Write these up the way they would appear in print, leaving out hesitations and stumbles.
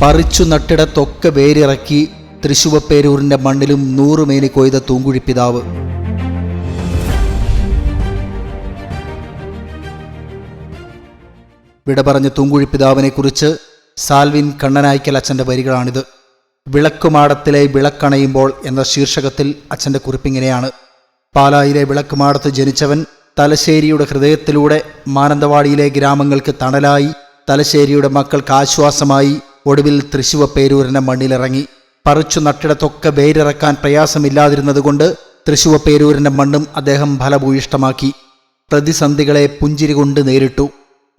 പറിച്ചു നട്ടിടത്തൊക്കെ വേരിറക്കി തൃശുവപ്പേരൂരിന്റെ മണ്ണിലും 100 മേനി കൊയ്ത തൂങ്കുഴിപ്പിതാവ്. വിട പറഞ്ഞ തൂങ്കുഴിപ്പിതാവിനെക്കുറിച്ച് സാൽവിൻ കണ്ണനായ്ക്കൽ അച്ഛൻ്റെ വരികളാണിത്. വിളക്കുമാടത്തിലെ വിളക്കണയുമ്പോൾ എന്ന ശീർഷകത്തിൽ അച്ഛൻ്റെ കുറിപ്പിങ്ങനെയാണ്: പാലായിലെ വിളക്കുമാടത്ത് ജനിച്ചവൻ തലശ്ശേരിയുടെ ഹൃദയത്തിലൂടെ മാനന്തവാടിയിലെ ഗ്രാമങ്ങൾക്ക് തണലായി, തലശ്ശേരിയുടെ മക്കൾക്ക് ആശ്വാസമായി, ഒടുവിൽ തൃശുവപ്പേരൂരിൻ്റെ മണ്ണിലിറങ്ങി. പറിച്ചു നട്ടിടത്തൊക്കെ വേരിറക്കാൻ പ്രയാസമില്ലാതിരുന്നതുകൊണ്ട് തൃശുവപ്പേരൂരിൻ്റെ മണ്ണും അദ്ദേഹം ഫലഭൂയിഷ്ടമാക്കി. പ്രതിസന്ധികളെ പുഞ്ചിരി കൊണ്ട് നേരിട്ടു.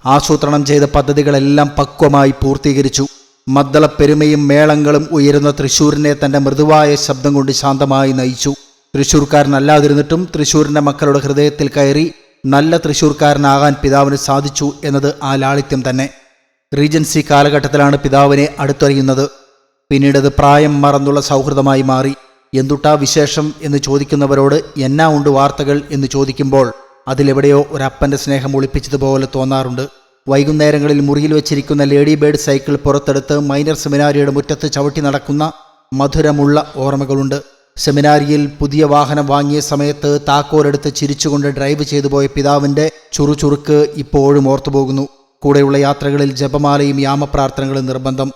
ആസൂത്രണം ചെയ്ത പദ്ധതികളെല്ലാം പക്വമായി പൂർത്തീകരിച്ചു. മദ്ദളപ്പെരുമയും മേളങ്ങളും ഉയരുന്ന തൃശ്ശൂരിനെ തൻ്റെ മൃദുവായ ശബ്ദം കൊണ്ട് ശാന്തമായി നയിച്ചു. തൃശ്ശൂർക്കാരനല്ലാതിരുന്നിട്ടും തൃശ്ശൂരിൻ്റെ മക്കളുടെ ഹൃദയത്തിൽ കയറി നല്ല തൃശ്ശൂർക്കാരനാകാൻ പിതാവിന് സാധിച്ചു എന്നത് ആ ലാളിത്യം തന്നെ. റീജൻസി കാലഘട്ടത്തിലാണ് പിതാവിനെ അടുത്തറിയുന്നത്. പിന്നീടത് പ്രായം മറന്നുള്ള സൗഹൃദമായി മാറി. എന്തുട്ടാ വിശേഷം എന്ന് ചോദിക്കുന്നവരോട് എന്നാ ഉണ്ട് വാർത്തകൾ എന്ന് ചോദിക്കുമ്പോൾ അതിലെവിടെയോ ഒരപ്പൻ്റെ സ്നേഹം ഒളിപ്പിച്ചതുപോലെ തോന്നാറുണ്ട്. വൈകുന്നേരങ്ങളിൽ മുറിയിൽ വെച്ചിരിക്കുന്ന ലേഡി ബേർഡ് സൈക്കിൾ പുറത്തെടുത്ത് മൈനർ സെമിനാരിയുടെ മുറ്റത്ത് ചവിട്ടി നടക്കുന്ന മധുരമുള്ള ഓർമ്മകളുണ്ട്. സെമിനാരിയിൽ പുതിയ വാഹനം വാങ്ങിയ സമയത്ത് താക്കോലെടുത്ത് ചിരിച്ചുകൊണ്ട് ഡ്രൈവ് ചെയ്തു പോയ പിതാവിൻ്റെ ചുറുചുറുക്ക് ഇപ്പോഴും ഓർത്തുപോകുന്നു. കൂടെയുള്ള യാത്രകളിൽ ജപമാലയും യാമപ്രാർത്ഥനകളും നിർബന്ധം.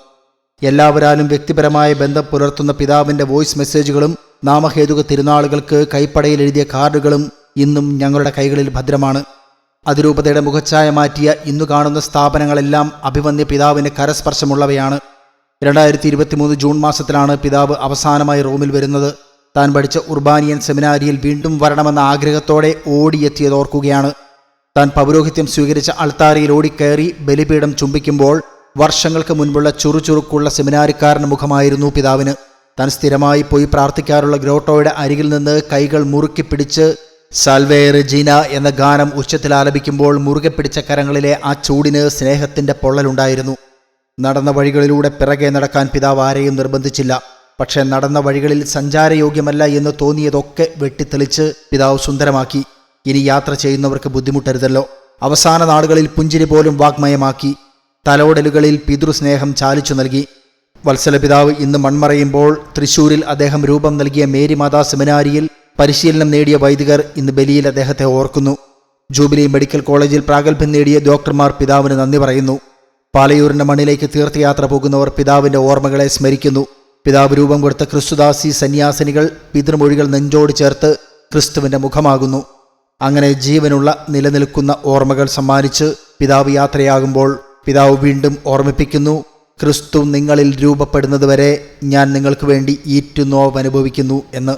എല്ലാവരാലും വ്യക്തിപരമായ ബന്ധം പുലർത്തുന്ന പിതാവിൻ്റെ വോയിസ് മെസ്സേജുകളും നാമഹേതുക തിരുനാളുകൾക്ക് കൈപ്പടയിൽ എഴുതിയ കാർഡുകളും ഇന്നും ഞങ്ങളുടെ കൈകളിൽ ഭദ്രമാണ്. അതിരൂപതയുടെ മുഖച്ഛായ മാറ്റിയ ഇന്നു കാണുന്ന സ്ഥാപനങ്ങളെല്ലാം അഭിമന്യ പിതാവിൻ്റെ കരസ്പർശമുള്ളവയാണ്. 2023 ജൂൺ മാസത്തിലാണ് പിതാവ് അവസാനമായി റോമിൽ വരുന്നത്. താൻ പഠിച്ച ഉർബാനിയൻ സെമിനാരിയിൽ വീണ്ടും വരണമെന്ന ആഗ്രഹത്തോടെ ഓടിയെത്തിയതോർക്കുകയാണ്. താൻ പൗരോഹിത്യം സ്വീകരിച്ച അൾത്താരയിൽ ഓടിക്കയറി ബലിപീഠം ചുംബിക്കുമ്പോൾ വർഷങ്ങൾക്ക് മുൻപുള്ള ചുറുചുറുക്കുള്ള സെമിനാരിക്കാരൻ്റെ മുഖമായിരുന്നു പിതാവിന്. താൻ സ്ഥിരമായി പോയി പ്രാർത്ഥിക്കാറുള്ള ഗ്രോട്ടോയുടെ അരികിൽ നിന്ന് കൈകൾ മുറുക്കി പിടിച്ച് സാൽവേ റെജീന എന്ന ഗാനം ഉച്ചത്തിൽ ആലപിക്കുമ്പോൾ മുറുകെ പിടിച്ച കരങ്ങളിലെ ആ ചൂടിന് സ്നേഹത്തിൻ്റെ പൊള്ളലുണ്ടായിരുന്നു. നടന്ന വഴികളിലൂടെ പിറകെ നടക്കാൻ പിതാവ് ആരെയും നിർബന്ധിച്ചില്ല. പക്ഷേ നടന്ന വഴികളിൽ സഞ്ചാരയോഗ്യമല്ല എന്ന് തോന്നിയതൊക്കെ വെട്ടിത്തെളിച്ച് പിതാവ് സുന്ദരമാക്കി. ഇനി യാത്ര ചെയ്യുന്നവർക്ക് ബുദ്ധിമുട്ടരുതല്ലോ. അവസാന നാളുകളിൽ പുഞ്ചിരി പോലും വാഗ്മയമാക്കി. തലോടലുകളിൽ പിതൃസ്നേഹം ചാലിച്ചു നൽകി. വത്സല പിതാവ് ഇന്ന് മൺമറയുമ്പോൾ തൃശ്ശൂരിൽ അദ്ദേഹം രൂപം നൽകിയ മേരി മാതാ സെമിനാരിയിൽ പരിശീലനം നേടിയ വൈദികർ ഇന്ന് ബലിയിൽ അദ്ദേഹത്തെ ഓർക്കുന്നു. ജൂബിലി മെഡിക്കൽ കോളേജിൽ പ്രാഗൽഭ്യം നേടിയ ഡോക്ടർമാർ പിതാവിന് നന്ദി പറയുന്നു. പാലയൂരിൻ്റെ മണ്ണിലേക്ക് തീർത്ഥയാത്ര പോകുന്നവർ പിതാവിൻ്റെ ഓർമ്മകളെ സ്മരിക്കുന്നു. പിതാവ് രൂപം കൊടുത്ത ക്രിസ്തുദാസി സന്യാസിനികൾ പിതൃമൊഴികൾ നെഞ്ചോട് ചേർത്ത് ക്രിസ്തുവിൻ്റെ മുഖമാകുന്നു. അങ്ങനെ ജീവനുള്ള നിലനിൽക്കുന്ന ഓർമ്മകൾ സമ്മാനിച്ച് പിതാവ് യാത്രയാകുമ്പോൾ പിതാവ് വീണ്ടും ഓർമ്മിപ്പിക്കുന്നു: ക്രിസ്തു നിങ്ങളിൽ രൂപപ്പെടുന്നതുവരെ ഞാൻ നിങ്ങൾക്ക് വേണ്ടി ഈറ്റുനോവ് അനുഭവിക്കുന്നു എന്ന്.